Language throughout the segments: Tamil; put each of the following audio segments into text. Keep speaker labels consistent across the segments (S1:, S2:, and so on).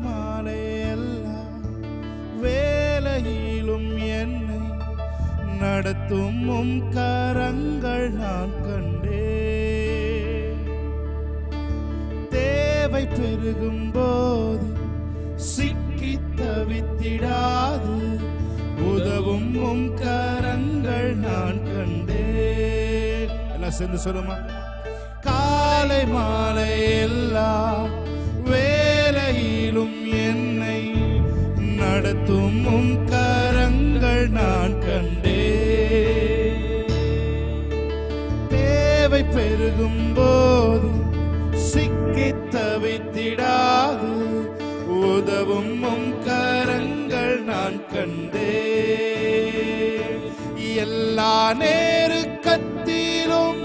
S1: மாலை எல்லாம் வேலையிலும் என்னை நடத்தும் உம் கரங்கள் நான் கண்டேன். தேவை பெருகும் போது சிக்கி தவித்திடாது உதவும் உம் கரங்கள் நான் கண்டேன். எல்லாம் சேர்ந்து சொல்லுமா? காலை மாலை எல்லா வேலையிலும் என்னை நடத்தும் உம் கரங்கள் நான் கண்டேன். தேவை பெருகும் போது சிக்கி தவித்திடாது உதவும் உம் கரங்கள் நான் கண்டேன். எல்லா நேருக்கத்திலும்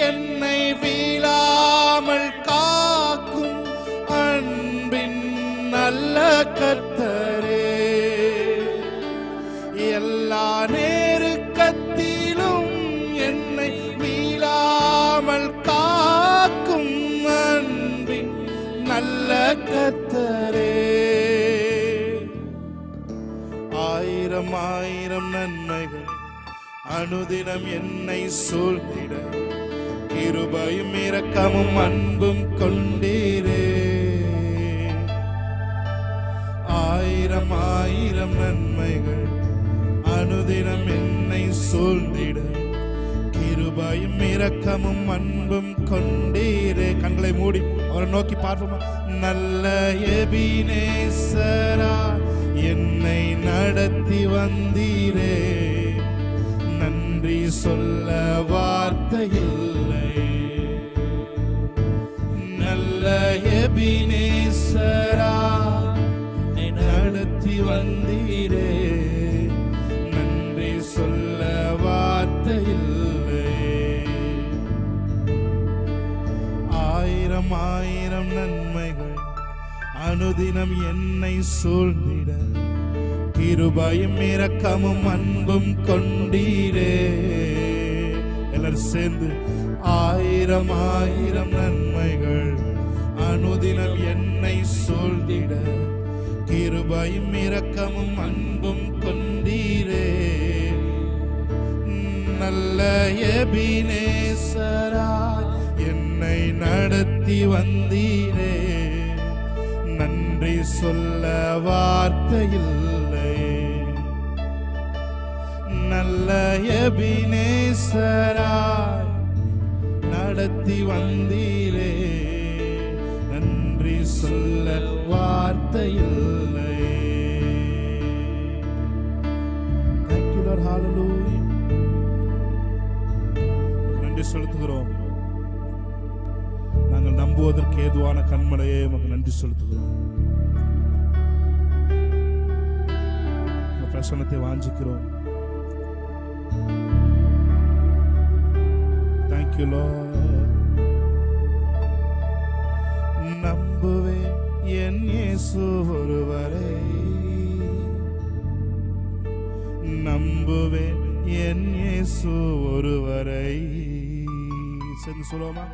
S1: என்னை வீழாமல் காக்கும் அன்பின் நல்ல கர்த்தரே. எல்லா நேருக்கத்திலும் என்னை வீழாமல் காக்கும் அன்பின் நல்ல கர்த்தரே. ஆயிரம் ஆயிரம் நன்மைகள் அனுதினம் என்னை சூழ்ந்திட கிருபையும் இரக்கமும் அன்பும் கொண்டீரே. ஆயிரம் ஆயிரம் நன்மைகள் அனுதினம் என்னை சூழ்ந்திட கிருபையும் இரக்கமும் அன்பும் கொண்டீரே. கண்களை மூடி அவரை நோக்கி பார்ப்போமா? நல்ல எபினேசரா என்னை நடத்தி வந்தீரே, நன்றி சொல்ல வார்த்தை இல்லை. நல்ல எபினேசரா நடத்தி வந்தீரே, நன்றி சொல்ல வார்த்தை இல்லை. ஆயிரம் ஆயிரம் நன்மைகள் அனுதினம் என்னை சூழ்ந்திட கிருபையும் இரக்கமும் அன்பும் கொண்டீரே. எல்லாரும் சேர்ந்து ஆயிரம் ஆயிரம் நன்மைகள் அனுதினம் என்னை சூழ்ந்திட கிருபையும் இரக்கமும் அன்பும் கொண்டீரே. நல்ல எபினேசரா என்னை நடத்தி வந்தீரே, நன்றி சொல்ல வார்த்தை இல்லை. நல்ல எபினேசரா நடத்தி வந்தீரே, நன்றி சொல்ல வார்த்தை இல்லை. Thank you Lord, hallelujah. நன்றி செலுத்துகிறோம். நாங்கள் நம்புவதற்கு ஏதுவான கண்மலையே உமக்கு நன்றி செலுத்துகிறோம். பிரசன்னத்தை வாஞ்சிக்கிறோம். Thank you Lord. நம்புவேன் என் இயேசு ஒருவரை, நம்புவேன் என் இயேசு ஒருவரை. சேர்ந்து சொல்லுவோமா?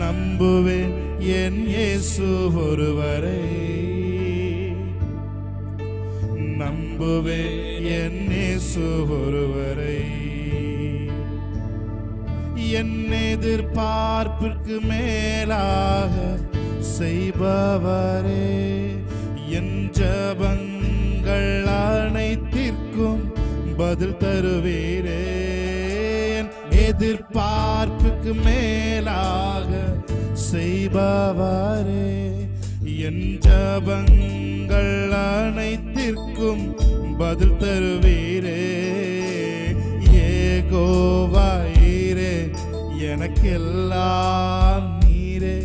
S1: நம்புவேன் என் இயேசு ஒருவரை, நம்புவேன் என் இயேசு ஒருவரை. என் எதிர்பார்ப்பிற்கு மேலாக செய்பவரே, என் ஜெபங்கள் அனைத்திற்கும் பதில் தருவீரே. என் எதிர்பார்ப்புக்கு மேலாக செய்பவரே, என் ஜெபங்கள் அனைத்திற்கும் பதில் தருவீரே. யெகோவாயிரே எனக்கெல்லாம் நீரே,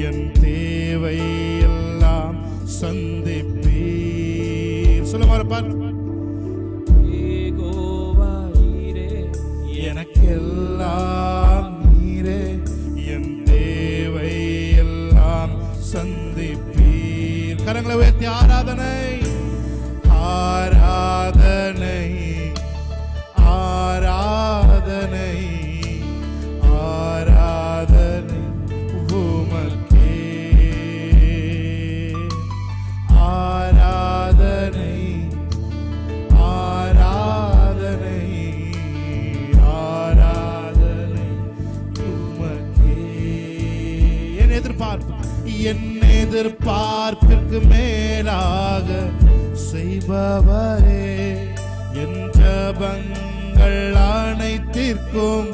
S1: என் தேவை எல்லாம் சந்திப்பீர். சொல்ல மாறப்பார். யெகோவாயிரே எனக்கெல்லாம் நீரே, என் தேவை எல்லாம் சந்திப்பீர். கரங்களை உயர்த்தி ஆராதனை ஆராதனை ஆராதனை ஆராதனை உமக்கே. என் எதிர்பார்ப்பிற்கு மேலாக செய்பவரே, என் ஜெபங்கள் அனைத்திற்கும்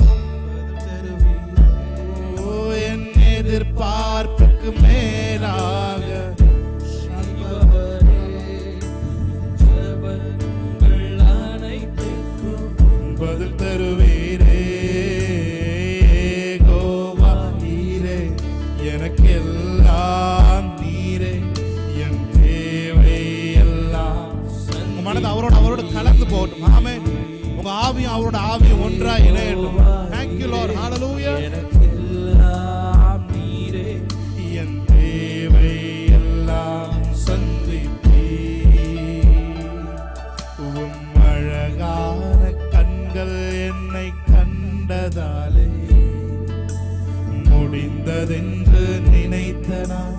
S1: என் எதிர்பார்ப்புக்கு மேலாக பதில் தருவீரே. யெகோவா நீரே, எனக்கு எல்லாம் நீரே, என் தேவை எல்லாம். உங்க மனது அவரோட கலந்து போகட்டும். ஆமென். உங்க ஆவியும் அவரோட ஆவியும் ஒன்றா இணையட்டும். Thank you Lord. Hallelujah. எனக்கு எல்லாம் நீரே, என் தேவை எல்லாம் சந்திப்பீர். உம் அழகான கண்கள் என்னை கண்டதாலே முடிந்ததென்று நினைத்த நான்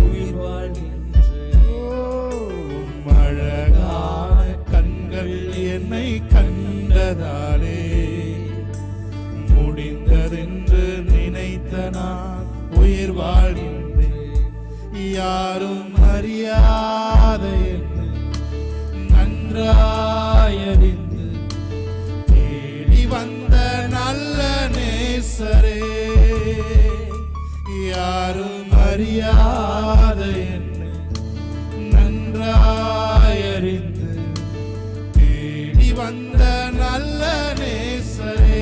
S1: உயிர் வாழ்கின்றேன். உம் அழகான கண்கள் என்னை கண்டதாலே முடிந்ததென்று நினைத்த நான் உயிர் வாழ்கின்றேன். யாரும் அறியாத என்னை நன்றாயறிந்து தேடி வந்த நல்ல நேசரே, யாரும் அறியாத என்னை நன்றாயறிந்து தேடி வந்த நல்ல நேசரே.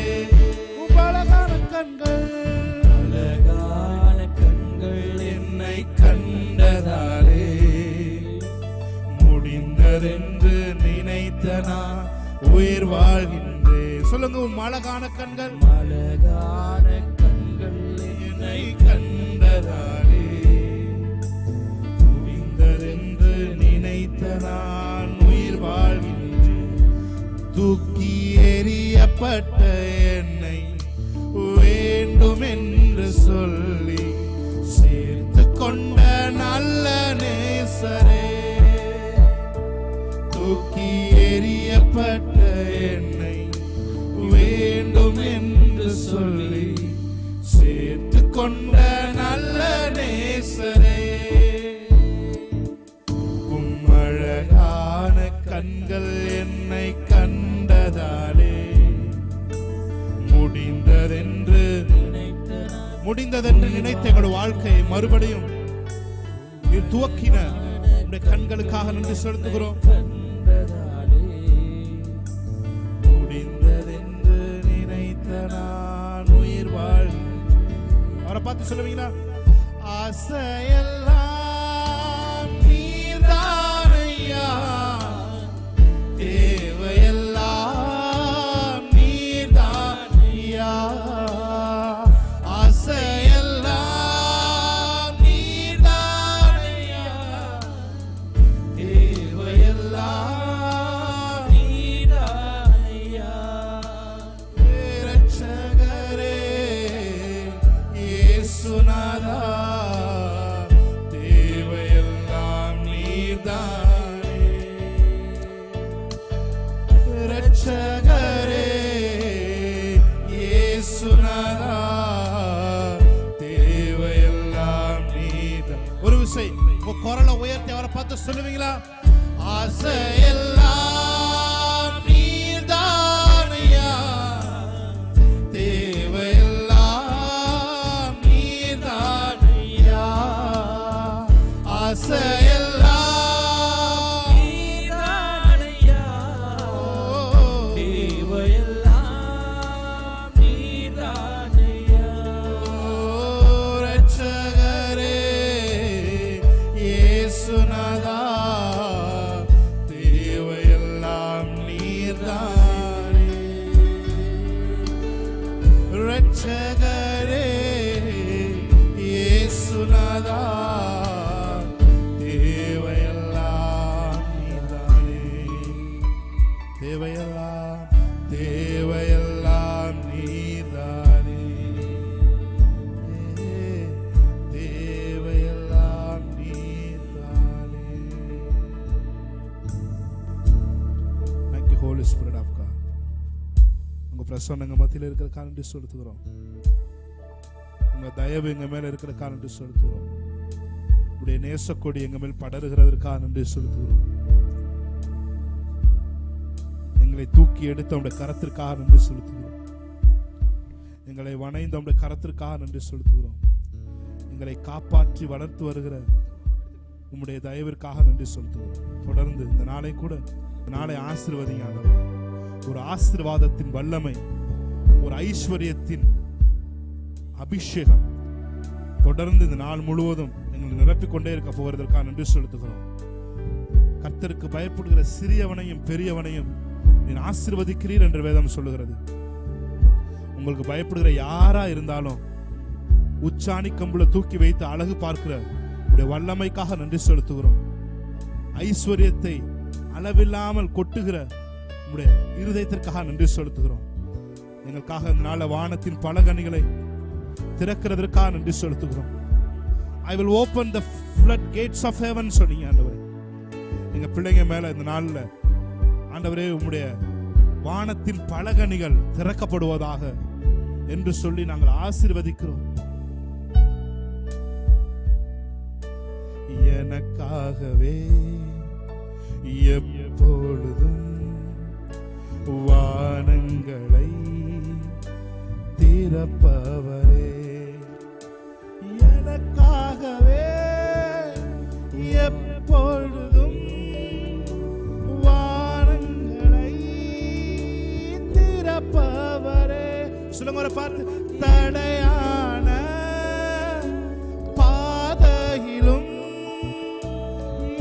S1: அழகான கண்கள் என்னை கண்டதாலே முடிந்ததென்று நினைத்த நான் உயிர் வாழ்கின்றேன். சொல்லுங்க, அழகான கண்கள் என்னை கண்டதாலே முடிந்ததென்று நினைத்த நான் உயிர் வாழ்கின்றேன். தூக்கி எறியப்பட்ட என்னை வேண்டும் என்று சொல்லி சேர்த்து கொண்ட நல்ல நேசரே, தூக்கி எறியப்பட்ட என்னை வேண்டும் என்று சொல்லி சேர்த்து கொண்ட நல்ல நேசரே. உம் அழகான கண்கள் என்னை கண்டதாலே முடிந்ததென்று நினைத்த எங்களுடைய வாழ்க்கையை மறுபடியும் நீர் துவக்கின உடைய கண்களுக்காக நன்றி செலுத்துகிறோம். முடிந்ததென்று நினைத்த நான் உயிர் வாழ்கின்றேன். அவரை பார்த்து சொல்லுவீங்களா? ஆசையெல்லாம் நீர்தானையா, தேவையெல்லாம் நீர்தானையா, ஆசையெல்லாம் நீர்தானையா, தேவையெல்லாம் நீர்தானையா. இரட்சகரே இயேசுநாதா, தேவையெல்லாம் நீர்தானே. இரட்சகரே இயேசுநாதா, தேவையெல்லாம் நீர்தான். ஒரு விசை உங்க குரலை உயர்த்தி அவரை பார்த்து சொல்லுவீங்களா? ஆசையெல்லாம் நீர்தானையா, தேவையெல்லாம் நீர்தானையா, ஆசையெல்லாம் நீர்தானையா, தேவையெல்லாம் நீர்தானையா. இரட்சகரே இயேசுநாதா, தேவையெல்லாம் நீர்தானே. இரட்சகரே இயேசுநாதா, தேவையெல்லாம் நீர்தானே. தேவையெல்லாம் தேவையெல்லாம் நீர்தானே, தேவையெல்லாம் நீர்தானே. Thank you Holy Spirit of God. உங்க பிரசன்னம் மத்தியில் இருக்கிற காரணத்தை செலுத்துகிறோம். உங்க தயவு எங்க மேல இருக்கிற காரணத்தை செலுத்துகிறோம். உடைய நேசக்கொடி எங்க மேல் படருகிறதற்காக நன்றி செலுத்துகிறோம். எங்களை தூக்கி எடுத்து உடைய கரத்திற்காக நன்றி செலுத்துகிறோம். எங்களை வணைந்து உடைய கரத்திற்காக நன்றி செலுத்துகிறோம். எங்களை காப்பாற்றி வளர்த்து வருகிற உம்முடைய தயவிற்காக நன்றி செலுத்துகிறோம். தொடர்ந்து இந்த நாளை கூட நாளை ஆசீர்வதிங்க ஆண்டவரே. ஒரு ஆசீர்வாதத்தின் வல்லமை, ஒரு ஐஸ்வர்யத்தின் அபிஷேகம் தொடர்ந்து இந்த நாள் முழுவதும் எங்களை நிரப்பிக்கொண்டே இருக்க போவதற்காக நன்றி செலுத்துகிறோம். கர்த்தருக்கு பயப்படுகிற சிறியவனையும் பெரியவனையும் நீ ஆசீர்வதிக்கிறீர் என்று வேதம் சொல்லுகிறது. உங்களுக்கு பயப்படுகிற யாரா இருந்தாலும் உச்சாணி கம்புல தூக்கி வைத்து அழகு பார்க்கிற உடைய வல்லமைக்காக நன்றி செலுத்துகிறோம். ஐஸ்வர்யத்தை அளவில்லாமல் கொட்டுகிற உடைய இருதயத்திற்காக நன்றி செலுத்துகிறோம். எங்களுக்காக இந்த நாள வானத்தின் பல கனிகளை திறக்கிறதற்காக நன்றி செலுத்துகிறோம். I will open the flood gates of heaven சொன்னீங்க ஆண்டவரே. எங்க பிள்ளைங்க மேல இந்த நாள்ல ஆண்டவரே உம்முடைய வானத்தின் பல கனிகள் திறக்கப்படுவதாக என்று சொல்லி நாங்கள் ஆசீர்வதிக்கிறோம். எனக்காகவே எப்பொழுதும் வானங்களை திறப்பவரே, எனக்காகவே எப்பொழுதும் வானங்களை திறப்பவரே. சொல்லுங்க ஒரு பார்த்து. தடையான பாதையிலும்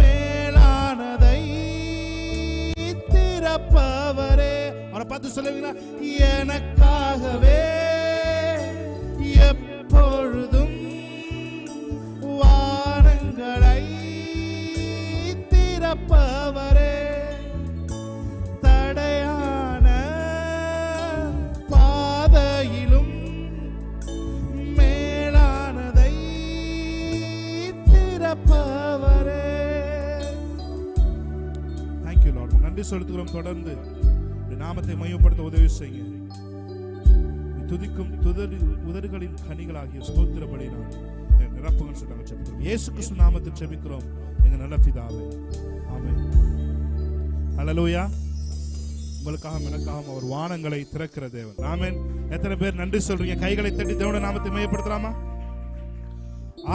S1: மேலானதை திறப்பவரே. அவரை பார்த்து சொல்லுவீங்களா? எனக்காகவே எப்பொழுதும் வானங்களை திறப்பவரே, தடையான பாதையிலும் மேலானதை திறப்பவரே. Thank you Lord. நன்றி செலுத்துகிறோம். தொடர்ந்து நாமத்தை மையப்படுத்த உதவி செய்யுங்க. துதிக்கும் உதடுகளின் கனிகளாகிய ஸ்தோத்திர பலியினால் நிரப்புங்கள் சொல்றாங்க. ஜெபிக்கிறோம் இயேசு கிறிஸ்து நாமத்தில் ஜெபிக்கிறோம் எங்க நல்ல பிதாவே, ஆமென். ஹல்லேலூயா. உங்களுக்காக எனக்காக அவர் வானங்களை திறக்கிற தேவன். ஆமென். எத்தனை பேர் நன்றி சொல்றீங்க? கைகளை தட்டி தேவனுடைய நாமத்தை மையப்படுத்தலாமா?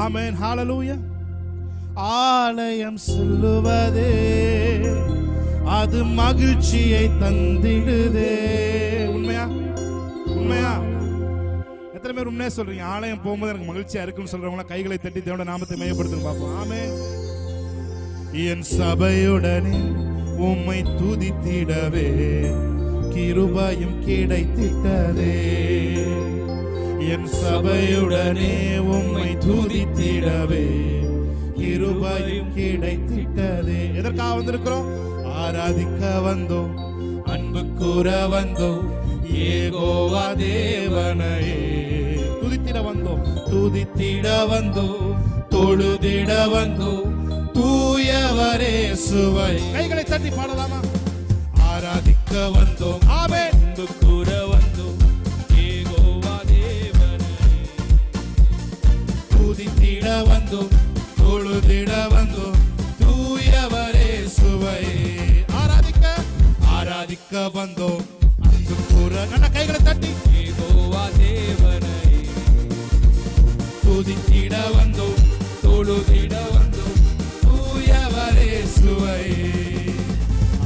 S1: ஆமென். ஹல்லேலூயா. ஆலயம் சொல்லுவதே அது மகிழ்ச்சியை தந்திடுதே. உண்மையா? உண்மையா? எத்தனை பேர் உண்மையா சொல்றீங்க? ஆலயம் போகும்போது எனக்கு மகிழ்ச்சியா இருக்குன்னு சொல்றவங்களா கைகளை தட்டி தேவனுடைய நாமத்தை மையப்படுத்துங்க பார்ப்போம். ஆமென். என் சபையுடனே உம்மை துதித்திடவே கிருபையும் கிடைத்திட்டதே. என் சபையுடனே உம்மை துதித்திடவே கிருபையும் கிடைத்திட்டதே. எதற்காக வந்திருக்கிறோம்? ஆராதிக்க வந்தோம், அன்பு கூற வந்தோம், யெகோவா தேவனையே துதித்திட வந்தோம், துதித்திட வந்தோம், தொழுதிட வந்தோம், தூயவரே சுவை. கைகளை தட்டி பாடலாமா? ஆராதிக்க வந்தோம், ஆமென், அன்பு கூற வந்தோம், யெகோவா தேவனையே துதித்திட வந்தோம், தொழுதிட வந்தோம், தூயவரே சுவை. ஆராதிக்க வந்தோம், அன்பு கூற. நல்ல கைகளை தட்டி. யெகோவா தேவனையே துதித்திட வந்தோம், தொழுதிட வந்தோம், தூயவரே சுவை.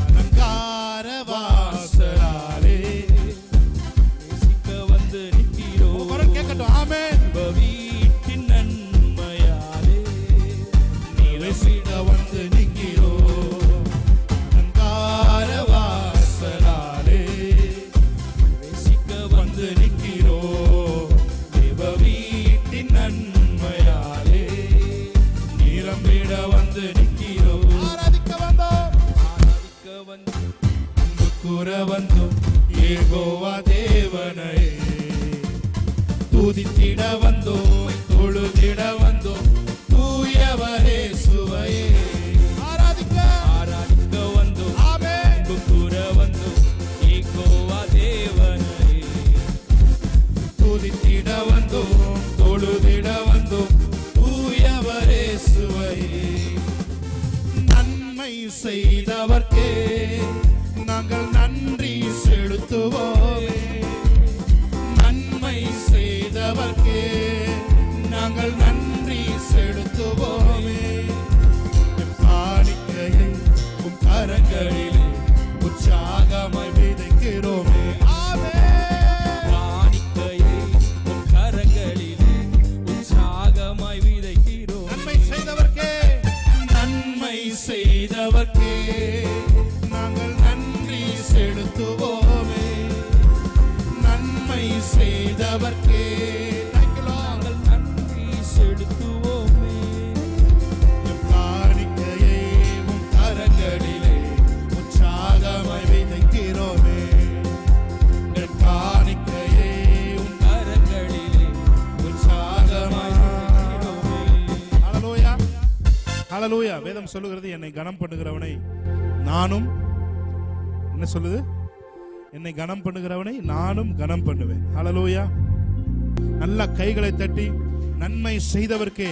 S1: அலங்கார வாசலாலே நேசிக்க வந்து நிற்கிறோம். குரல் கேட்கட்டும். ஆமென். வீட்டின் நன்மையாலே நேசிக்க வந்து நிற்கிறோம். அலங்கார வாசலாலே நேசிக்க வந்து நிற்கிறோம். தேவ வீட்டின் நன்மையாலே நிரம்பிட வந்து நிற்கிறோம். ஆராதிக்க வந்தோம், ஆராதிக்க வந்தோம், அன்பு கூற வந்தோம், யெகோவா தேவனையே துதித்திட வந்தோம், தொழுதிட வந்தோம், தூயவரே சுவையே. ஆராதிக்க வந்தோம், ஆமென், அன்பு கூற வந்தோம், யெகோவா தேவனையே துதித்திட வந்தோம், தொழுதிட வந்தோம், தூயவரே சுவை. செய்தவர்க்கே நாங்கள் நன்றி செலுத்துவோமே. நன்மை செய்தவர்க்கே நாங்கள் நன்றி செலுத்துவோமே. காணிக்கையை உம் கரங்களிலே உற்சாகமாய் விதைக்கிறோமே.
S2: காணிக்கையை உம் கரங்களிலே உற்சாகமாய் விதைக்கிறோம்.
S1: நன்மை செய்தவர்க்கே நாங்கள் நன்றி செலுத்துவோமே. நன்மை செய்தவர்க்கே நாங்கள்
S2: நன்றி செலுத்துவோமே.
S1: காணிக்கையை உம் கரங்களிலே உற்சாகமாய் விதைக்கிறோமே. காணிக்கையை உம்
S2: கரங்களிலே
S1: உற்சாகமாய்
S2: விதைக்கிறோமே.
S1: ஹல்லேலூயா, ஹல்லேலூயா. வேதம் சொல்லுகிறது, என்னை கனம் பண்ணுகிறவனை நானும், என்ன சொல்லுது, என்னை கனம் பண்ணுகிறவனை நானும் கனம் பண்ணுவேன். ஹல்லேலூயா. நல்ல கைகளை தட்டி நன்மை செய்தவர்க்கே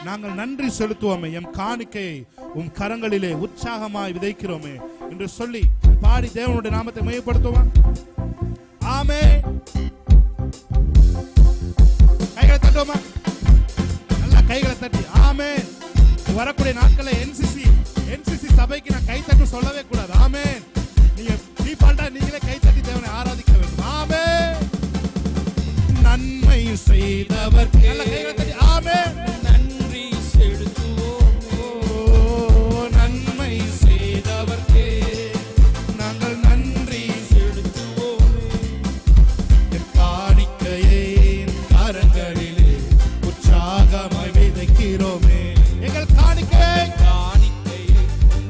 S1: நாங்கள் நன்றி செலுத்துவோமே. எம் காணிக்கையை உம் கரங்களிலே உற்சாகமாய் விதைக்கிறோமே என்று சொல்லி பாடி தேவனுடைய நாமத்தை மையப்படுத்துவோம். ஆமென். கைகளை தட்டுவோமா? நல்ல கைகளை தட்டி ஆமென். வரக்கூடிய நாட்களை என்சிசி சபைக்கு நான் கை தட்டு சொல்லவே கூடாது. ஆமென். நீ பாண்டா நீங்களே கை தட்டி தேவனை ஆராதிக்க வேண்டும். ஆமென். நன்மை செய்தவர்க்கே நல்ல கைகளை தட்டி ஆமென்.
S2: நன்றி செலுத்துவோமே.
S1: நன்மை செய்தவர்க்கே நாங்கள் நன்றி
S2: செலுத்துவோமே.
S1: காணிக்கையை கரங்களிலே உற்சாகமாய் விதைக்கிறோமே. எங்கள் காணிக்கையை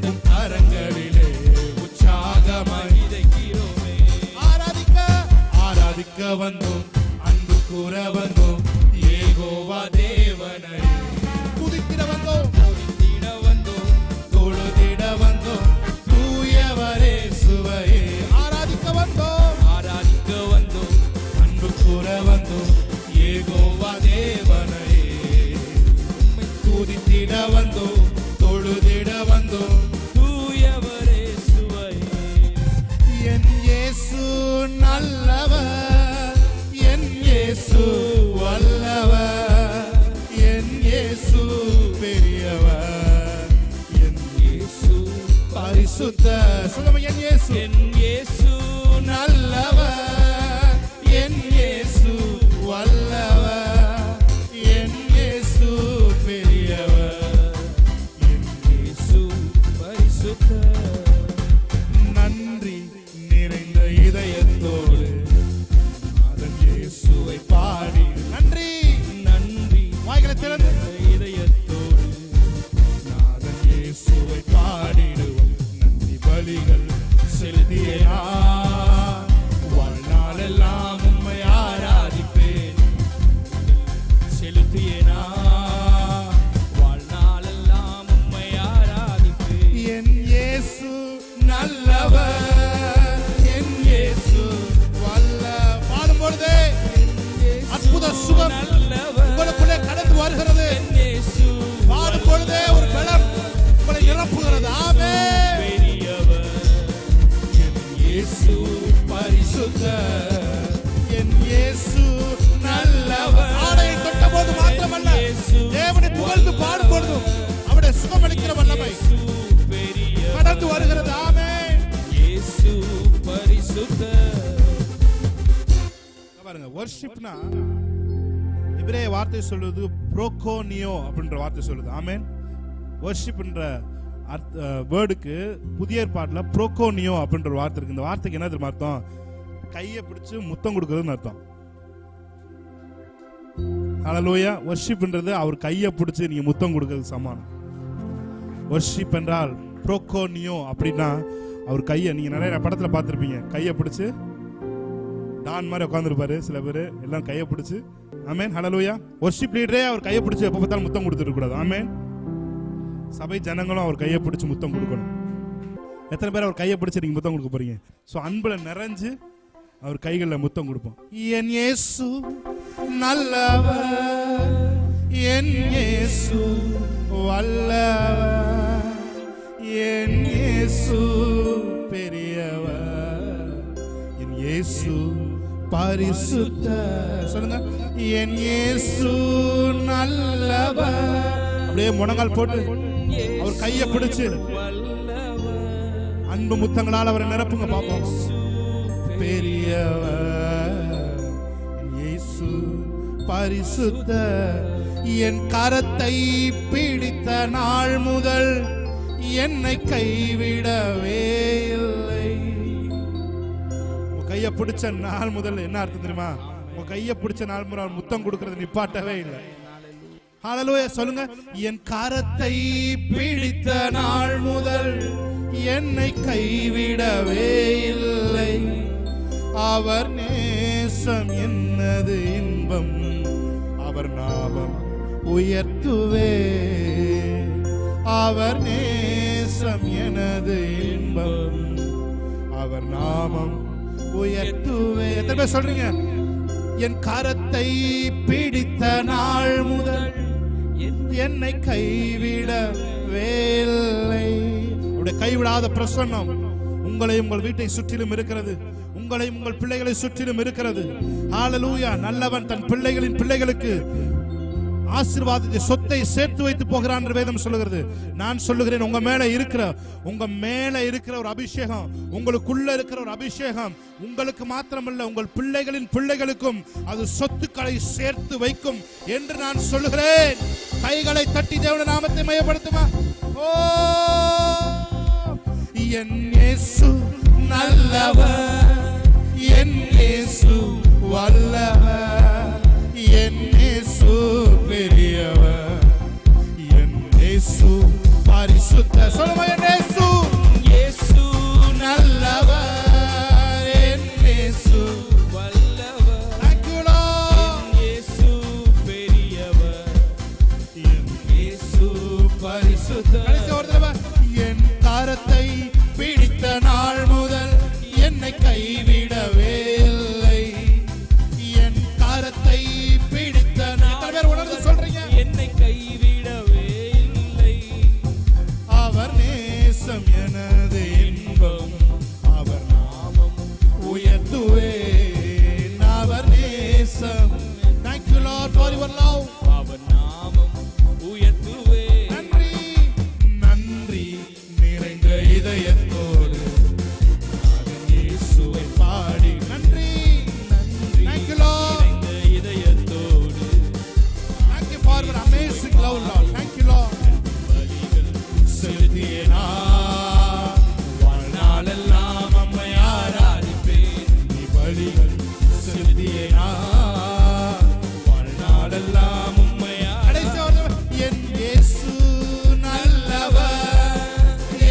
S1: உம் கரங்களிலே உற்சாகமாய்
S2: விதைக்கிறோமே.
S1: ஆராதிக்க வந்தோம், அன்பு கூற வந்தோம், யெகோவா தேவனை துதித்திட வந்தோம்,
S2: துதித்திட வந்தோம்,
S1: தொழுதிட வந்தோம், தூயவரே சுவையே. ஆராதிக்க வந்தோம்,
S2: ஆராதிக்க வந்தோம்,
S1: அன்பு கூற வந்தோம், யெகோவா தேவனை துதித்திட வந்தோம், தொழுதிட வந்தோம்.
S2: தூயவரே சுவையே.
S1: என் இயேசு நல்லவர், என் இயேசு வல்லவர், என் இயேசு பெரியவர், என் இயேசு பரிசுத்தர். சொல்லுங்க, என் இயேசு,
S2: என் இயேசு
S1: நல்லவர், என் இயேசு வல்லவர், என் இயேசு பெரியவர், என்
S2: இயேசு பரிசுத்தர்.
S1: நன்றி நிறைந்த இதயத்தோடு அதன் இயேசுவை பாடி நன்றி
S2: நன்றி
S1: வாய்களை திறந்து
S2: இதயத்தோடு
S1: நாதன் இயேசுவை பாடிடுவோம். நன்றி பலிகள் செலுத்திய நான் வாழ்நாளெல்லாம் உம்மை ஆராதிப்பேன்.
S2: செலுத்திய நான் வாழ்நாளெல்லாம் உம்மை ஆராதிப்பேன்.
S1: என் இயேசு நல்லவர், என் இயேசு வல்ல. பாடும்பொழுதே அற்புத சுகம் உங்களுக்குள்ளே கடந்து வருகிறது.
S2: இயேசு
S1: பாடும் பொழுதே ஒரு பலம் உங்களை நிரப்புகிறது. ஆமென்.
S2: பெரியவர்.
S1: என் இயேசு பரிசுத்தர், என் இயேசு நல்லவர். ஆடையை தொட்ட போது மாத்திரமல்ல, தேவனை புகழ்ந்து பாடும் பொழுதும் அவருடைய சுகமளிக்கிற வல்லமை
S2: பெரியவர்.
S1: கடந்து வருகிறது. ஆமென்.
S2: இயேசு பரிசுத்தர்.
S1: பாருங்க, வர்ஷிப்னா இப்ரேய வார்த்தை சொல்லுது ப்ரோகோனியோ அப்படின்ற வார்த்தை சொல்லுது. ஆமென். வர்ஷிப்ன்ற வேர்டுக்கு புதிய ஏற்பாட்டில் ப்ரோகோனியோ அப்படின்ற வார்த்தை இருக்கு. இந்த வார்த்தைக்கு என்ன தெரியுமா அர்த்தம்? கையை பிடிச்சு முத்தம் கொடுக்கிறதுன்னு அர்த்தம். ஹல்லேலூயா. வர்ஷிப்ன்றது அவர் கையை பிடிச்சு நீங்க முத்தம் கொடுக்கிறது சமானம். வர்ஷிப் என்றால் ப்ரோகோனியோ அப்படின்னா அவர் கையை, நீங்க நிறைய படத்துல பார்த்திருப்பீங்க, கையை பிடிச்சு டான் மாதிரி உட்காந்துருப்பாரு சில பேர், எல்லாம் கையை பிடிச்சு. ஆமென். ஹல்லேலூயா. வர்ஷிப் லீடரே அவர் கையை பிடிச்சு எப்போ பார்த்தாலும் முத்தம் கொடுத்துட்டு கூடாது. ஆமென். சபை ஜனங்களும் அவர் கையை பிடிச்சு முத்தம் கொடுக்கணும். எத்தனை பேர் அவர் கையை பிடிச்சு நீங்க முத்தம் கொடுக்க போறீங்க? ஸோ அன்புல நிறைஞ்சு அவர் கைகளில் முத்தம் கொடுப்போம். என் இயேசு நல்லவர், என் இயேசு வல்லவர், என் இயேசு பெரியவர், என் இயேசு பரிசுத்த. சொல்லுங்க, என் இயேசு நல்லவர். அப்படியே முழங்கால் போட்டு அவர் கையை பிடிச்சு அன்பு முத்தங்களால் அவரை நிரப்புங்க பாப்போம். பெரியவர் இயேசு பரிசுத்த, என் கரத்தை பிடித்த நாள் முதல் என்னை கைவிடவே இல்லை. உங்க கையை பிடிச்ச நாள் முதல் என்ன அர்த்தம் தெரியுமா? உங்க கையை பிடிச்ச நாள் முதல் முத்தம் கொடுக்கறது நிப்பாட்டவே இல்லை. ஹல்லேலூயா சொல்லுங்க, என் கரத்தை பிடித்த நாள் முதல் என்னை கைவிடவே இல்லை. அவர் நேசம் என்னது இன்பம், அவர் நாமம் உயர்த்துவே. அவர் நேசம் எனது இன்பம், அவர் நாமம் உயர்த்துவே. எத்தனை பேர் சொல்றீங்க? என் கரத்தை பிடித்த நாள் முதல் என்னை கைவிடவே இல்லை. கைவிடாத பிரசன்னம் உங்களையும் உங்கள் வீட்டை சுற்றிலும் இருக்கிறது, உங்களையும் உங்கள் பிள்ளைகளை சுற்றிலும் இருக்கிறது. ஹல்லேலூயா. நல்லவன் தன் பிள்ளைகளின் பிள்ளைகளுக்கு ஆசீர்வாதத்தை சொத்தை சேர்த்து வைத்து போகிறான் என்று வேதம் சொல்லுகிறது. நான் சொல்லுகிறேன், உங்க மேல இருக்கிற ஒரு அபிஷேகம், உங்களுக்குள்ள இருக்கிற ஒரு அபிஷேகம் உங்களுக்கு மாத்திரமல்ல, உங்கள் பிள்ளைகளின் பிள்ளைகளுக்கும் அது சொத்துக்களை சேர்த்து வைக்கும் என்று நான் சொல்லுகிறேன். கைகளை தட்டி தேவனுடைய நாமத்தை மையப்படுத்துமா? ஓ, என் இயேசு நல்லவர், என் இயேசு வல்லவர், என் இயேசு பெரியவர், என் இயேசு பரிசுத்த. சொல்லுங்க, என் இயேசு, இயேசு நல்லவர், என் இயேசு வல்லவர். Thank you Lord. என் இயேசு பெரியவர், என் இயேசு பரிசுத்த. கடைசி ஒரு தடவை, என் கரத்தை பிடித்த நாள் முதல் என்னை கைவிடவே இல்லை. என் கரத்தை பிடித்த நாள் உணர்ந்து சொல்றீங்க, என்னை கைவிடவே இல்லை. அவர் நேசம் எனது இன்பம், அவர் நாமம் உயர்த்துவே. அவர் நேசம். Thank you Lord for your love. அவர் நாமம் உயர்த்துவே. நன்றி நன்றி நிறைந்த இதயத்தோடு இயேசுவை பாடி. நன்றி நன்றி நிறைந்த இதயத்தோடு. Thank you for your amazing love Lord. Thank you Lord. பலிகள் செலுத்திய நான் வாழ்நாளெல்லாம் அம்மை ஆராதிப்பேன். நீ பலிகள் செலுத்திய நான் வாழ்நாளெல்லாம் உம்மை ஆராதிப்பேன். என் இயேசு நல்லவர்,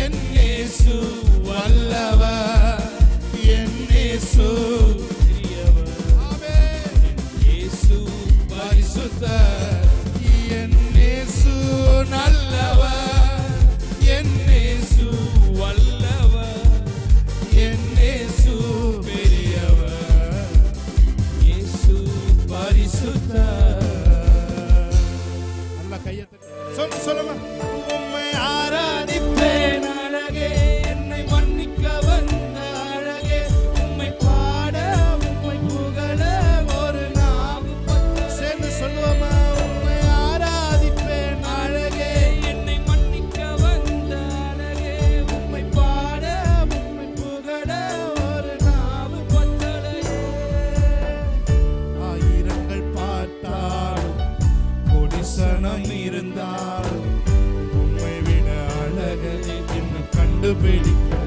S1: என் இயேசு வல்லவர், என் இயேசு பெரியவர். ஆமென். என் இயேசு பரிசுத்தர், என் இயேசு நல்லவர், என் இயேசு வல்லவர், என் இயேசு பெரியவர், இயேசு பரிசுத்தர். நல்ல கையை தட்டி சொல்லுங்க, உம்மை ஆராதிப்பேன் அழகே, என்னை மன்னிக்க வந்த அழகே, உம்மை பாட உம்மை புகழ ஒரு நாவு சேர்ந்து சொல்லுவோமா? உம்மை ஆராதிப்பேன் அழகே, என்னை மன்னிக்க வந்த அழகே, உம்மை பாட உம்மை புகழ ஒரு நாவு பத்தலையே. ஆயிரங்கள் பார்த்தாலும் கொடிசனம் இருந்தாலும் உம்மை விட அழகை என்ன கண்டுபிடிக்க